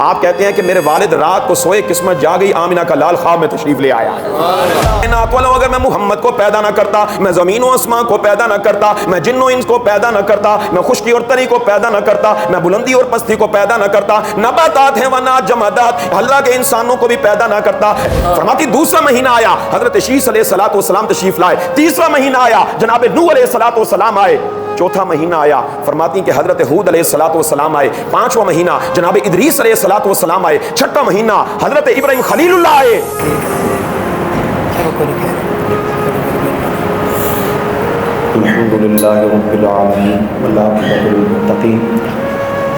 آپ کہتے ہیں کہ میرے والد رات کو سوئے، قسمت جا گئی، آمینہ کا لال خواب میں تشریف لے آیا۔ اگر میں محمد کو پیدا نہ کرتا، میں زمین و آسمان کو پیدا نہ کرتا، میں جن و انس کو پیدا نہ کرتا، میں خشکی اور تری کو پیدا نہ کرتا، میں بلندی اور پستی کو پیدا نہ کرتا، نباتات حیوانات جمادات اللہ کے انسانوں کو بھی پیدا نہ کرتا۔ فرماتی دوسرا مہینہ آیا، حضرت شیس علیہ السلام تشریف لائے۔ تیسرا مہینہ آیا، جناب نوح علیہ السلام آئے۔ چوتھا مہینہ آیا، فرماتی ہیں کہ حضرت ہود علیہ السلام آئے۔ پانچواں مہینہ جناب ادریس علیہ السلام آئے۔ چھٹا مہینہ حضرت ابراہیم خلیل اللہ آئے۔ الحمدللہ رب العالمین والعاقبۃ للمتقین،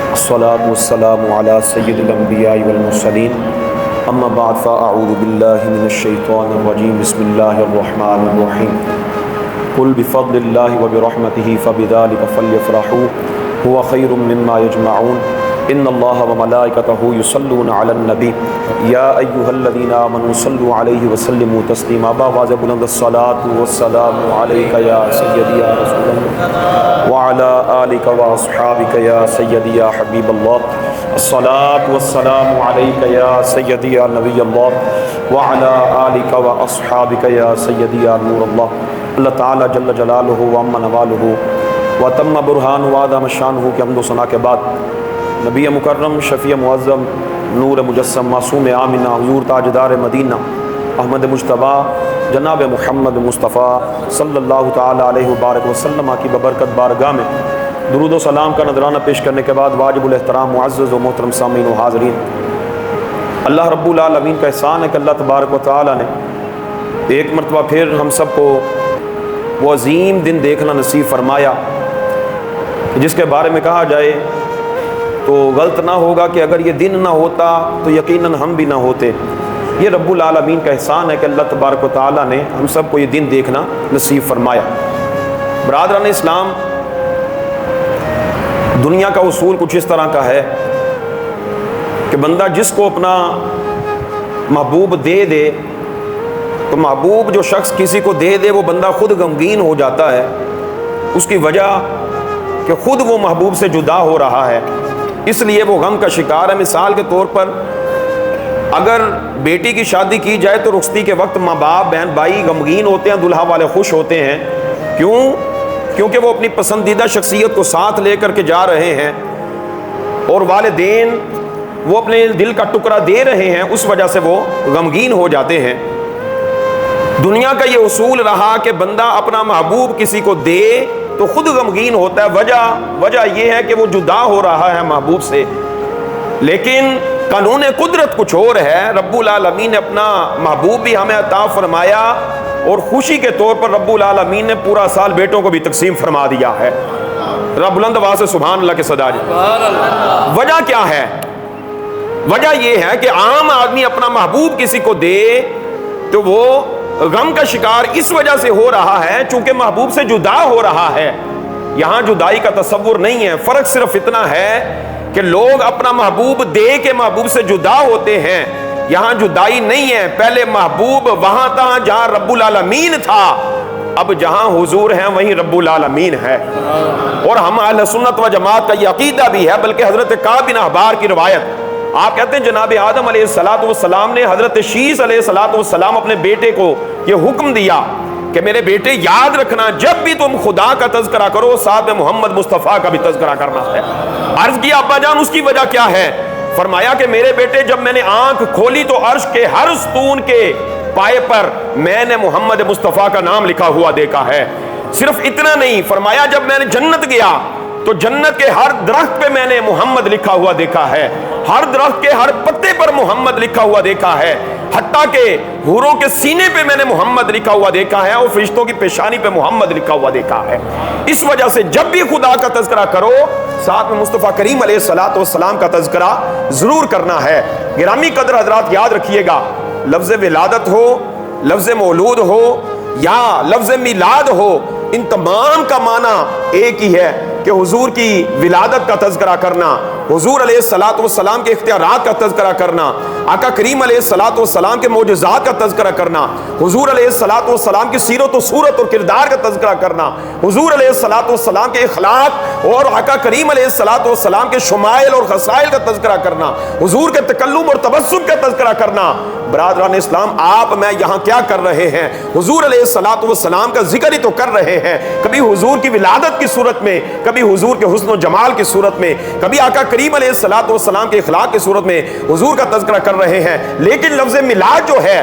الصلاۃ والسلام علی سید الانبیاء والمرسلین، اما بعد فاعوذ باللہ من الشیطان الرجیم، بسم اللہ الرحمن الرحیم۔ قل بفضل اللہ وبرحمتہ فبذلک فلیفرحوا هو خیر مما یجمعون، ان اللہ وملائکتہ یصلون علی النبی یا ایھا الذین آمنوا صلوا علیہ وسلموا تسلیما۔ باواز بلند الصلاۃ والسلام علیک یا سیدی یا رسول اللہ وعلی آلک واصحابک یا سیدی یا حبیب اللہ، الصلاۃ والسلام علیک یا سیدی یا نبی اللہ وعلی آلک واصحابک یا سیدی یا نور اللہ۔ اللہ تعالیٰ جل جلالہ وعم نوالہ وتم برہان وعظم شانہ کے حمد و ثنا کے بعد نبی مکرم، شفیع معظم، نور مجسم، معصوم آمنہ، حضور تاجدار مدینہ، احمد مجتبیٰ، جناب محمد مصطفیٰ صلی اللہ تعالیٰ علیہ وبارک وسلم کی ببرکت بارگاہ میں درود و سلام کا نذرانہ پیش کرنے کے بعد واجب الاحترام معزز و محترم سامعین و حاضرین، اللہ رب العالمین کا احسان ہے کہ اللہ تبارک و تعالیٰ نے ایک مرتبہ پھر ہم سب کو وہ عظیم دن دیکھنا نصیب فرمایا جس کے بارے میں کہا جائے تو غلط نہ ہوگا کہ اگر یہ دن نہ ہوتا تو یقیناً ہم بھی نہ ہوتے۔ یہ رب العالمین کا احسان ہے کہ اللہ تبارک و تعالیٰ نے ہم سب کو یہ دن دیکھنا نصیب فرمایا۔ برادران اسلام، دنیا کا اصول کچھ اس طرح کا ہے کہ بندہ جس کو اپنا محبوب دے دے تو محبوب جو شخص کسی کو دے دے وہ بندہ خود غمگین ہو جاتا ہے، اس کی وجہ کہ خود وہ محبوب سے جدا ہو رہا ہے، اس لیے وہ غم کا شکار ہے۔ مثال کے طور پر اگر بیٹی کی شادی کی جائے تو رخصتی کے وقت ماں باپ، بہن بھائی غمگین ہوتے ہیں، دلہا والے خوش ہوتے ہیں۔ کیونکہ وہ اپنی پسندیدہ شخصیت کو ساتھ لے کر کے جا رہے ہیں، اور والدین وہ اپنے دل کا ٹکڑا دے رہے ہیں، اس وجہ سے وہ غمگین ہو جاتے ہیں۔ دنیا کا یہ اصول رہا کہ بندہ اپنا محبوب کسی کو دے تو خود غمگین ہوتا ہے، وجہ یہ ہے کہ وہ جدا ہو رہا ہے محبوب سے۔ لیکن قانون قدرت کچھ اور ہے، رب العالمین نے اپنا محبوب بھی ہمیں عطا فرمایا، اور خوشی کے طور پر رب العالمین نے پورا سال بیٹوں کو بھی تقسیم فرما دیا ہے۔ رب بلند آواز سے سبحان اللہ کے صدا جائے۔ وجہ کیا ہے؟ وجہ یہ ہے کہ عام آدمی اپنا محبوب کسی کو دے تو وہ غم کا شکار اس وجہ سے ہو رہا ہے چونکہ محبوب سے جدا ہو رہا ہے۔ یہاں جدائی کا تصور نہیں ہے، فرق صرف اتنا ہے کہ لوگ اپنا محبوب دے کے محبوب سے جدا ہوتے ہیں، یہاں جدائی نہیں ہے۔ پہلے محبوب وہاں تھا جہاں رب العالمین تھا، اب جہاں حضور ہیں وہیں رب العالمین ہے۔ اور ہم اہل سنت و جماعت کا یہ عقیدہ بھی ہے، بلکہ حضرت کعب بن احبار کی روایت، آپ کہتے ہیں جناب آدم علیہ السلام نے حضرت شیس علیہ السلام اپنے بیٹے کو یہ حکم دیا کہ میرے بیٹے یاد رکھنا جب بھی تم خدا کا تذکرہ کرو ساتھ میں محمد مصطفیٰ کا بھی تذکرہ کرنا ہے۔ عرض کیا ابا جان اس کی وجہ کیا ہے؟ فرمایا کہ میرے بیٹے جب میں نے آنکھ کھولی تو عرش کے ہر ستون کے پائے پر میں نے محمد مصطفیٰ کا نام لکھا ہوا دیکھا ہے۔ صرف اتنا نہیں، فرمایا جب میں نے جنت گیا تو جنت کے ہر درخت پہ میں نے محمد لکھا ہوا دیکھا ہے، ہر درخت کے ہر پتے پر محمد لکھا ہوا دیکھا ہے، حتیٰ کہ حوروں کے سینے پہ میں نے محمد لکھا ہوا دیکھا ہے، اور فرشتوں کی پیشانی پہ محمد لکھا ہوا دیکھا ہے۔ اس وجہ سے جب بھی خدا کا تذکرہ کرو ساتھ میں مصطفیٰ کریم علیہ السلام کا تذکرہ ضرور کرنا ہے۔ گرامی قدر حضرات یاد رکھیے گا، لفظ ولادت ہو، لفظ مولود ہو یا لفظ میلاد ہو، ان تمام کا معنی ایک ہی ہے کہ حضور کی ولادت کا تذکرہ کرنا، حضور علیہ السلام کے اختیارات کا تذکرہ کرنا، آقا کریم علیہ الصلوۃ والسلام کے معجزات کا تذکرہ کرنا، حضور علیہ الصلوۃ والسلام کی سیرت و صورت اور کردار کا تذکرہ کرنا، حضور علیہ الصلوۃ والسلام کے اخلاق اور آقا کریم علیہ الصلوۃ والسلام کے شمائل اور خصائل کا تذکرہ کرنا، حضور کے تکلم اور تبسم کا تذکرہ کرنا۔ برادران اسلام، آپ میں یہاں کیا کر رہے ہیں؟ حضور علیہ الصلوۃ والسلام کا ذکر ہی تو کر رہے ہیں، کبھی حضور کی ولادت کی صورت میں، کبھی حضور کے حسن و جمال کی صورت میں، کبھی آقا کریم علیہ الصلوۃ والسلام کے اخلاق کی صورت میں حضور کا تذکرہ کر رہے ہیں۔ لیکن لفظ میلاد جو ہے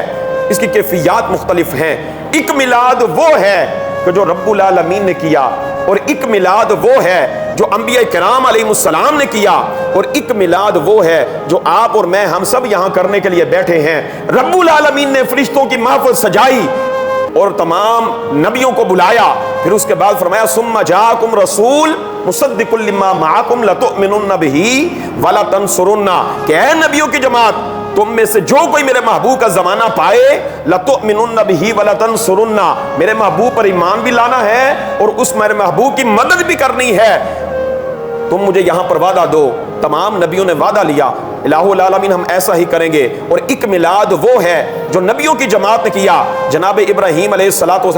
اس کی کیفیات مختلف ہیں۔ ایک میلاد وہ ہے کہ جو رب العالمین نے کیا، اور ایک میلاد وہ ہے جو انبیاء کرام علیہ السلام نے کیا، اور ایک میلاد وہ ہے جو آپ اور میں ہم سب یہاں کرنے کے لیے بیٹھے ہیں۔ رب العالمین نے فرشتوں کی محفل سجائی اور تمام نبیوں کو بلایا، پھر اس کے بعد فرمایا ثم جاءکم رسول مصدق لما معکم لتؤمنن بہ ولتنصرن، کہ اے نبیوں کی جماعت، تم میں سے جو کوئی میرے محبوب کا زمانہ پائے، لتؤمنن بہ ولتنصرن، میرے محبوب پر ایمان بھی لانا ہے اور اس میرے محبوب کی مدد بھی کرنی ہے۔ تم مجھے یہاں پر وعدہ دو۔ تمام نبیوں نے وعدہ لیا، الہ العالمین ہم ایسا ہی کریں گے۔ اور ایک میلاد وہ ہے جو نبیوں کی جماعت نے کیا۔ جناب ابراہیم علیہ السلام،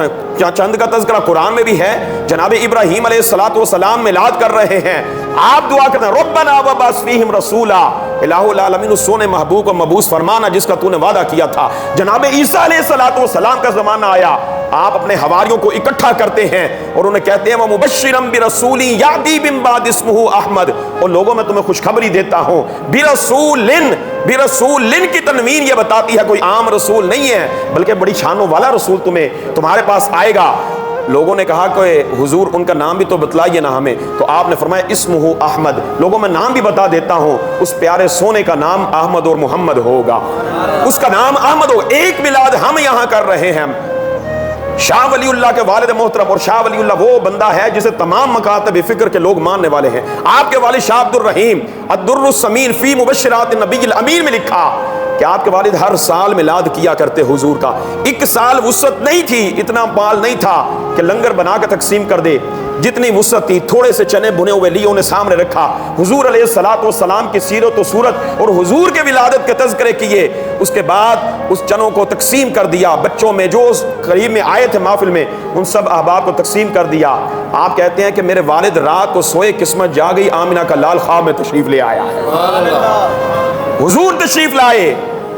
چند کا تذکرہ قرآن میں بھی ہے، جناب ابراہیم علیہ السلام میلاد کر رہے ہیں۔ آپ دعا کرتے ہیں ربنا وبعث فیہم رسولا، الہ العالمین اس سونے محبوب کو مبعوث فرمانا جس کا تو نے وعدہ کیا تھا۔ جناب عیسیٰ علیہ السلام کا زمانہ آیا، آپ اپنے حواریوں کو اکٹھا کرتے ہیں اور انہیں کہتے ہیں وَمُبَشِّرًا بِرَسُولٍ يَأْتِي مِن بَعْدِهِ اسْمُهُ احمد، اور لوگوں میں تمہیں خوشخبری دیتا ہوں، برسول کی تنوین یہ بتاتی ہے کوئی عام رسول نہیں ہے بلکہ بڑی شانوں والا رسول تمہارے پاس آئے گا۔ لوگوں نے کہا کہ حضور ان کا نام بھی تو بتلائیے نا ہمیں، تو آپ نے فرمایا اسمہ احمد، لوگوں میں نام بھی بتا دیتا ہوں، اس پیارے سونے کا نام احمد اور محمد ہوگا، اس کا نام احمد ہوگا۔ ایک میلاد ہم یہاں کر رہے ہیں۔ شاہ ولی اللہ کے والد محترم، اور شاہ ولی اللہ وہ بندہ ہے جسے تمام مکاتب فکر کے لوگ ماننے والے ہیں۔ آپ کے والد شاہ عبد الرحیم الدر السمین فی مبشرات النبی الامین میں لکھا کہ آپ کے والد ہر سال میلاد کیا کرتے حضور کا۔ ایک سال وسعت نہیں تھی، اتنا مال نہیں تھا کہ لنگر بنا کے تقسیم کر دے، جتنی وسعت تھی تھوڑے سے چنے بنے ہوئے لیے انہیں سامنے رکھا، حضور علیہ الصلوۃ والسلام کی سیرت و صورت اور حضور کے ولادت کے تذکرے کیے، اس کے بعد اس چنوں کو تقسیم کر دیا، بچوں میں جو قریب میں آئے تھے محفل میں ان سب احباب کو تقسیم کر دیا۔ آپ کہتے ہیں کہ میرے والد رات کو سوئے، قسمت جا گئی، آمنہ کا لال خواب میں تشریف لے آیا، حضور تشریف لائے۔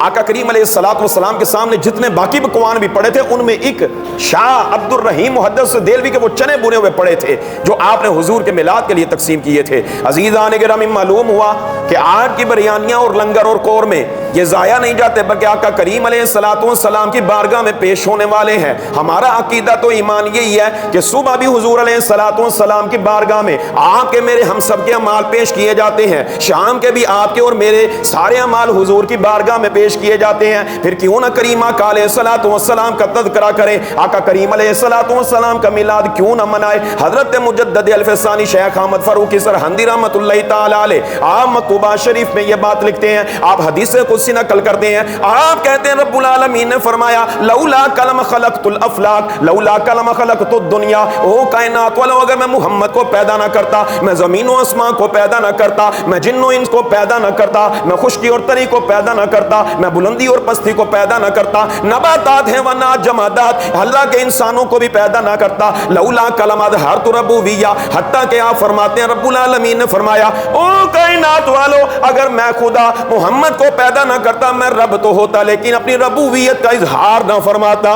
آقا کریم علیہ الصلوۃ والسلام کے سامنے جتنے باقی پکوان بھی پڑے تھے ان میں ایک شاہ عبد الرحیم محدث دہلوی کے وہ چنے بنے ہوئے پڑے تھے جو آپ نے حضور کے میلاد کے لیے تقسیم کیے تھے۔ عزیزان گرامی، معلوم ہوا کہ آج کی بریانیاں اور لنگر اور کور میں یہ ضائع نہیں جاتے بلکہ آقا کریم علیہ الصلوۃ والسلام کی بارگاہ میں پیش ہونے والے ہیں۔ ہمارا عقیدہ تو ایمان یہی ہے کہ صبح بھی حضور علیہ الصلوۃ والسلام کی بارگاہ میں آپ کے میرے ہم سب کے اعمال پیش کیے جاتے ہیں، شام کے بھی آپ کے اور میرے سارے اعمال حضور کی بارگاہ میں پیش کیے جاتے ہیں۔ پھر کیوں نہ کریم آقا علیہ الصلوۃ والسلام کا تذکرہ کریں، آقا کریم علیہ الصلوۃ والسلام کا میلاد کیوں نہ منائے۔ حضرت مجدد الفسانی شیخ احمد فاروقی سرہندی رحمۃ اللہ تعالی علیہ آپ مکتوبہ شریف میں یہ بات لکھتے ہیں، آپ حدیث قدسی نقل کرتے ہیں، آپ کہتے ہیں رب العالمین نے فرمایا لولا کلم خلقت الافلاق لولا کلم خلقت الدنیا، او کائنات والو اگر میں محمد کو پیدا نہ کرتا، میں زمین و آسمان کو پیدا نہ کرتا، میں جن و انس کو پیدا نہ کرتا، میں خشکی اور تری کو پیدا نہ کرتا، میں بلندی اور پستی کو پیدا نہ کرتا، نباتات ہیں ونات جمادات، اللہ کے انسانوں کو بھی پیدا نہ کرتا، لولا کلمات ہر ربوبیہ، حتیٰ کہ آپ فرماتے ہیں رب العالمین نے فرمایا او کائنات والو اگر میں خدا محمد کو پیدا نہ کرتا میں رب تو ہوتا لیکن اپنی ربوبیت کا اظہار نہ فرماتا،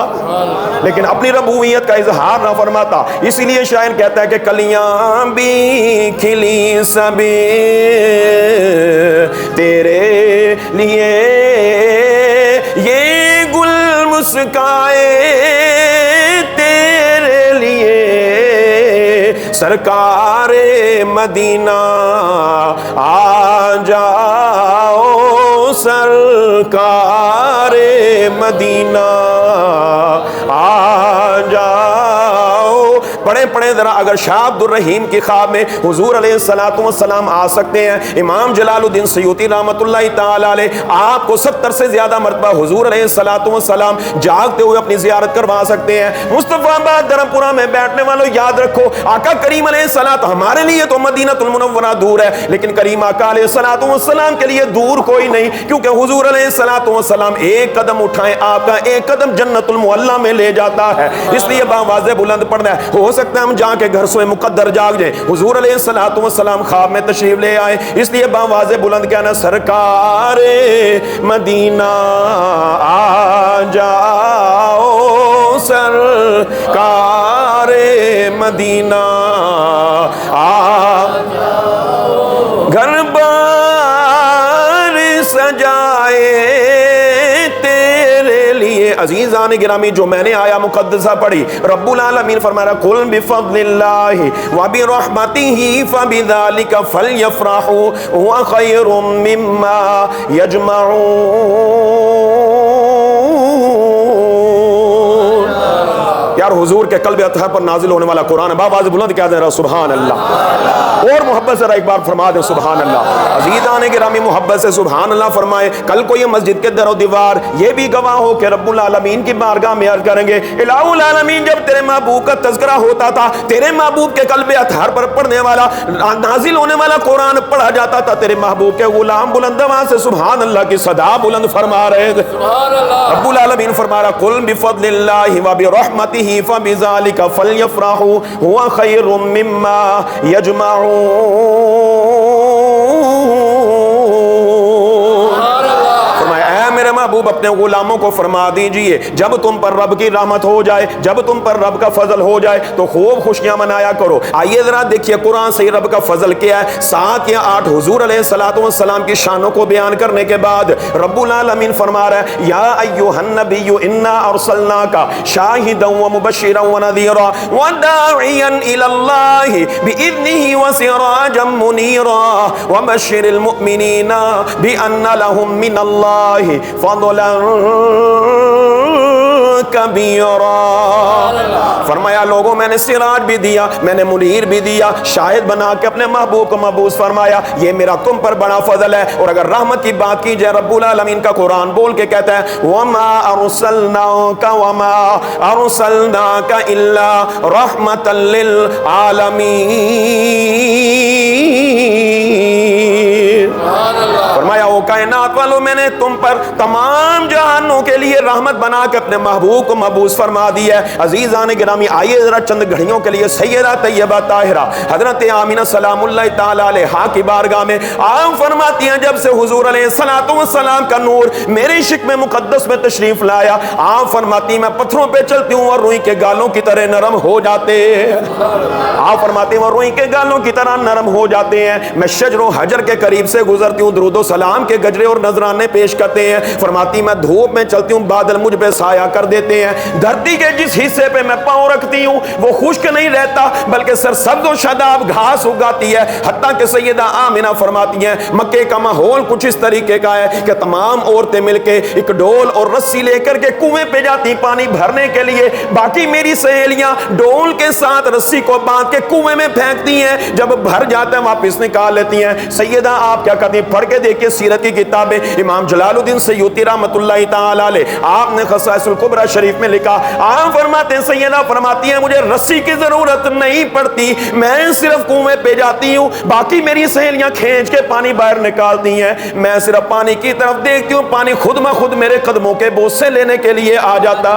لیکن اپنی ربوبیت کا اظہار نہ فرماتا۔ اسی لیے شاعر کہتا ہے کہ کلیاں بھی کھلی سبھی تیرے لیے، یہ گل مسکائے تیرے لیے، سرکار مدینہ آ جاؤ، سرکار مدینہ آ جاؤ، بڑے پڑھیں ذرا. اگر شاہ عبد الرحیم کی خواب میں حضور علیہ السلام آ سکتے ہیں, امام جلال الدین سیوطی رحمۃ اللہ تعالی علیہ آپ کو 70 سے زیادہ مرتبہ حضور علیہ السلام جاگتے ہوئے اپنی زیارت کروا سکتے ہیں. مصطفیٰ آباد دھرمپورہ میں بیٹھنے والوں یاد رکھو, آقا کریم علیہ السلام ہمارے لیے تو مدینہ المنورہ دور ہے, لیکن کریم آقا علیہ السلام کے لیے دور کوئی نہیں, کیونکہ حضور علیہ السلام ایک قدم اٹھائیں آپ کا ایک قدم جنت المعلی میں لے جاتا ہے. اس لیے باواز بلند پڑھنا ہے. ہو سکتا ہے ہم جا کے گھر سوئے مقدر جاگ جائیں, حضور علیہ السلام خواب میں تشریف لے آئے, اس لیے باواز بلند کہنا سرکار مدینہ آ جاؤ, سرکار مدینہ آ جاؤ, گھر بار سجائے تیرے لیے. عزیزان گرامی, جو میں نے آیا مقدسہ پڑھی, رب العالمین فرما رہا قل بفضل اللہ وبرحمتہ فبذلک فلیفرحوا هو خیر مما یجمعون. یار حضور کے قلب اطہر پر نازل ہونے والا قرآن, باواز بلند کہہ دیں سبحان اللہ, اور محبت سے ایک بار فرما دیں سبحان اللہ. عزیزان گرامی, محبت سے سبحان اللہ فرمائے. کل کو یہ مسجد کے در و دیوار یہ بھی گواہ ہو کہ رب العالمین کی بارگاہ میں عرض کریں گے, الہ العالمین جب تیرے محبوب کا تذکرہ ہوتا تھا, تیرے محبوب کے قلب اطہر پر پڑھنے والا نازل ہونے والا قرآن پڑھا جاتا تھا, تیرے محبوب کے غلام بلند آواز سے سبحان اللہ کی صدا بلند فرما رہے تھے. رب العالمین فرما رہا قل بفضل اللہ وبرحمتہ فبذلک فلیفرحوا هو خیر مما یجمعون. میرے محبوب اپنے غلاموں کو فرما دیجئے, جب تم پر رب کی رحمت ہو جائے, جب تم پر رب کا فضل ہو جائے تو خوب خوشیاں منایا کرو. آئیے ذرا دیکھیے قرآن سے رب کا فضل کیا ہے. 7 یا 8 حضور علیہ السلام کی شانوں کو بیان کرنے کے بعد رب العالمین فرما رہا ہے, یا ایھا النبی انا ارسلناک شاہدا ومبشرا ونذیرا وداعیا الی اللہ باذنہ وسراجا منیرا وبشر المؤمنین بان لهم من اللہ فضلا کبیرا. فرمایا لوگوں میں نے سراج بھی دیا, میں نے منیر بھی دیا, شاہد بنا کے اپنے محبوب کو محبوس فرمایا. یہ میرا تم پر بڑا فضل ہے. اور اگر رحمت کی بات کی جائے, رب العالمین کا قرآن بول کے کہتا ہے وما ارسلناک الا رحمتا للعالمین. فرمایا او کائنات والوں, میں نے تم پر تمام جہانوں کے لیے رحمت بنا کے اپنے محبوب کو محبوس فرما دیا ہے. عزیزان گرامی, آئیے ذرا چند گھڑیوں کے لیے سیدہ طیبہ طاہرہ حضرت آمینہ سلام اللہ تعالی علیہا کی بارگاہ میں آپ فرماتی ہیں جب سے حضور علیہ السلام کا نور میرے عشق میں مقدس میں تشریف لایا, آپ فرماتی ہیں میں پتھروں پہ چلتی ہوں اور روئی کے گالوں کی طرح نرم ہو جاتے ہیں. آپ فرماتی ہیں روئی کے گالوں کی طرح نرم ہو جاتے ہیں. میں شجر و حجر کے قریب سے گزرتی ہوں, درود و سلام کے گجرے اور نذرانے پیش کرتے ہیں. فرماتی میں دھوپ میں چلتی ہوں, بادل مجھ پہ سایہ کر دیتے ہیں. دھرتی کے جس حصے پہ میں پاؤں رکھتی ہوں وہ خشک نہیں رہتا بلکہ سرسبز و شاداب گھاس اگاتی ہے. حتیٰ کہ سیدہ آمنہ فرماتی ہیں مکے کا ماحول کچھ اس طریقے کا ہے کہ تمام عورتیں مل کے ایک ڈول اور رسی لے کر کے کنویں پہ جاتی پانی بھرنے کے لیے. باقی میری سہیلیاں ڈول کے ساتھ رسی کو باندھ کے کنویں میں پھینکتی ہیں, جب بھر جاتا ہے واپس نکال لیتی ہیں. سیدہ آپ کیا کرتی ہیں, پڑھ کے دیکھیے سیرت کی کتابیں. امام جلال الدین سیوطی رحمۃ اللہ تعالی علیہ آپ نے خصائص الکبریٰ شریف میں لکھا, آپ فرماتے ہیں سیدہ فرماتی ہیں مجھے رسی کی ضرورت نہیں پڑتی, میں صرف کنویں پہ جاتی ہوں, باقی میری سہیلیاں کھینچ کے پانی باہر نکالتی ہیں, میں صرف پانی کی طرف دیکھتی ہوں, پانی خود بخود میرے قدموں کے بوسے لینے کے لیے آ جاتا.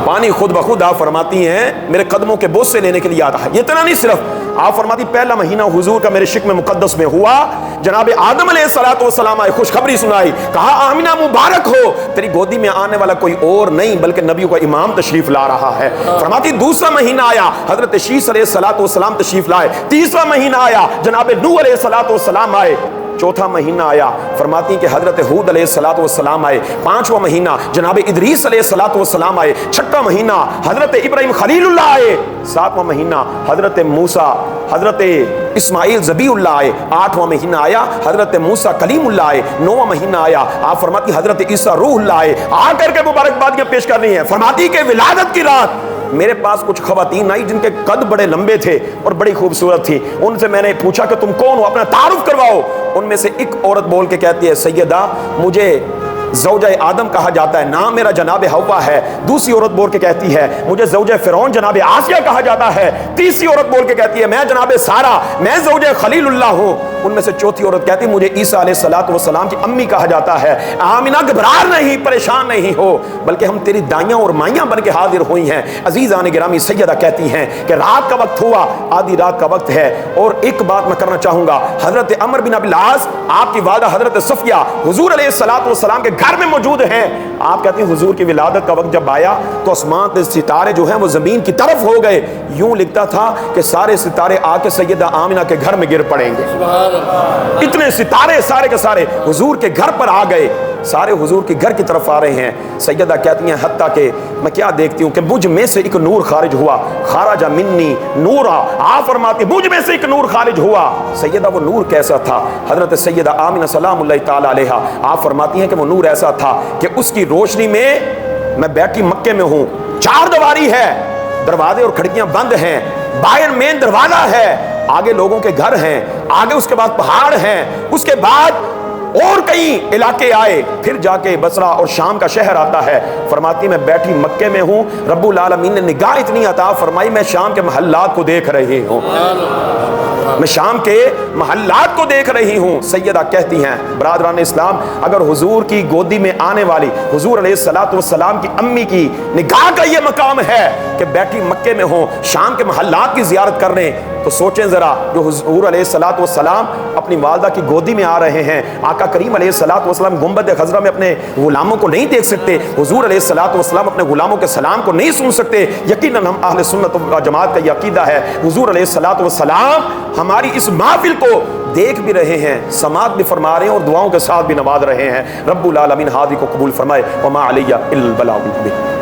پانی خود بخود آپ فرماتی ہیں میرے قدموں کے بوسے لینے کے لیے آتا ہے. اتنا نہیں, صرف آپ فرماتی پہلا مہینہ حضور کا میرے شک میں مقدس میں ہوا, جناب آدم علیہ السلام آئے, خوشخبری سنائی, کہا آمنہ مبارک ہو, تیری گودی میں آنے والا کوئی اور نہیں بلکہ نبیوں کا امام تشریف لا رہا ہے. فرماتی دوسرا مہینہ آیا, حضرت شیس علیہ السلام تشریف لائے. تیسرا مہینہ آیا, جناب نوح علیہ السلام آئے. چوتھا مہینہ آیا, فرماتی کہ حضرت ہود علیہ السلام آئے. پانچواں مہینہ جناب ادریس علیہ السلام آئے. چھٹا مہینہ حضرت ابراہیم خلیل اللہ آئے. ساتواں مہینہ حضرت موسیٰ حضرت اسماعیل ذبیح اللہ آئے. آٹھواں مہینہ آیا حضرت موسیٰ کلیم اللہ آئے. نواں مہینہ آیا, آپ فرماتی حضرت عیسیٰ روح اللہ آئے. آ کر کے مبارکبادیاں پیش کر رہی ہیں. فرماتی کہ ولادت کی رات میرے پاس کچھ خواتین آئی جن کے قد بڑے لمبے تھے اور بڑی خوبصورت تھی. ان سے میں نے پوچھا کہ تم کون ہو, اپنا تعارف کرواؤ. ان میں سے ایک عورت بول کے کہتی ہے سیدہ مجھے زوجہ آدم کہا جاتا ہے, نام میرا جناب حوا ہے. دوسری عورت بول کے کہتی ہے مجھے زوجہ فرعون جناب آسیہ کہا جاتا ہے. تیسری عورت بول کے کہتی ہے میں جناب سارہ, میں زوجہ خلیل اللہ ہوں. ان میں سے چوتھی عورت کہتی ہے مجھے عیسیٰ علیہ الصلوۃ والسلام کی امی کہا جاتا ہے. آمنہ گھبرا نہیں, پریشان نہیں ہو, بلکہ ہم تیری دائیاں اور مائیاں بن کے حاضر ہوئی ہیں. عزیزان گرامی, سیدہ کہتی ہیں کہ رات کا وقت ہوا, آدھی رات کا وقت ہے. اور ایک بات میں کرنا چاہوں گا, حضرت عمر بن ابی العاص آپ کی والدہ حضرت صفیہ حضور علیہ الصلوۃ والسلام کے گھر میں موجود ہیں. آپ کہتے ہیں حضور کی ولادت کا وقت جب آیا تو آسمان کے ستارے جو ہیں وہ زمین کی طرف ہو گئے. یوں لکھتا تھا کہ سارے ستارے آ کے سیدہ آمنہ کے گھر میں گر پڑیں گے. اتنے ستارے سارے کے سارے حضور کے گھر پر آ گئے, سارے حضور کے گھر کی طرف آ رہے ہیں. سیدہ کہتی ہیں حتیٰ کہ میں کیا دیکھتی ہوں کہ مجھ میں سے ایک نور خارج ہوا, خارج منی نورا. آپ فرماتی مجھ میں سے ایک نور خارج ہوا. سیدہ وہ نور کیسا تھا؟ حضرت سیدہ آمنہ سلام اللہ تعالی علیہا آپ فرماتی ہیں کہ وہ نور ایسا تھا کہ اس کی روشنی میں بیٹھی مکے میں ہوں, چار دیواری ہے, دروازے اور کھڑکیاں بند ہیں, باہر مین دروازہ ہے, آگے لوگوں کے گھر ہیں, آگے اس کے بعد پہاڑ ہیں, اس کے بعد اور کئی علاقے آئے, پھر جا کے بصرہ اور شام کا شہر آتا ہے. فرماتی میں بیٹھی مکے میں ہوں, رب العالمین نے نگاہ اتنی عطا فرمائی میں شام کے محلات کو دیکھ رہی ہوں, میں شام کے محلات کو دیکھ رہی ہوں. سیدہ کہتی ہیں برادران اسلام, اگر حضور کی گودی میں آنے والی حضور علیہ الصلوۃ والسلام کی امی کی نگاہ کا یہ مقام ہے کہ بیٹھی مکے میں ہوں, شام کے محلات کی زیارت کرنے, تو سوچیں ذرا جو حضور علیہ الصلوۃ والسلام اپنی والدہ کی گودی میں آ رہے ہیں. آقا کریم علیہ الصلوۃ والسلام گنبد خضرا میں اپنے غلاموں کو نہیں دیکھ سکتے, حضور علیہ الصلوۃ والسلام اپنے غلاموں کے سلام کو نہیں سن سکتے. یقیناً ہم اہل سنت و جماعت کا یہ عقیدہ ہے حضور علیہ الصلوۃ والسلام ہماری اس محفل کو دیکھ بھی رہے ہیں, سماعت بھی فرما رہے ہیں اور دعاؤں کے ساتھ بھی نواز رہے ہیں. رب العالمین حاضر کو قبول فرمائے. وما علیہ الا البلاغ المبین.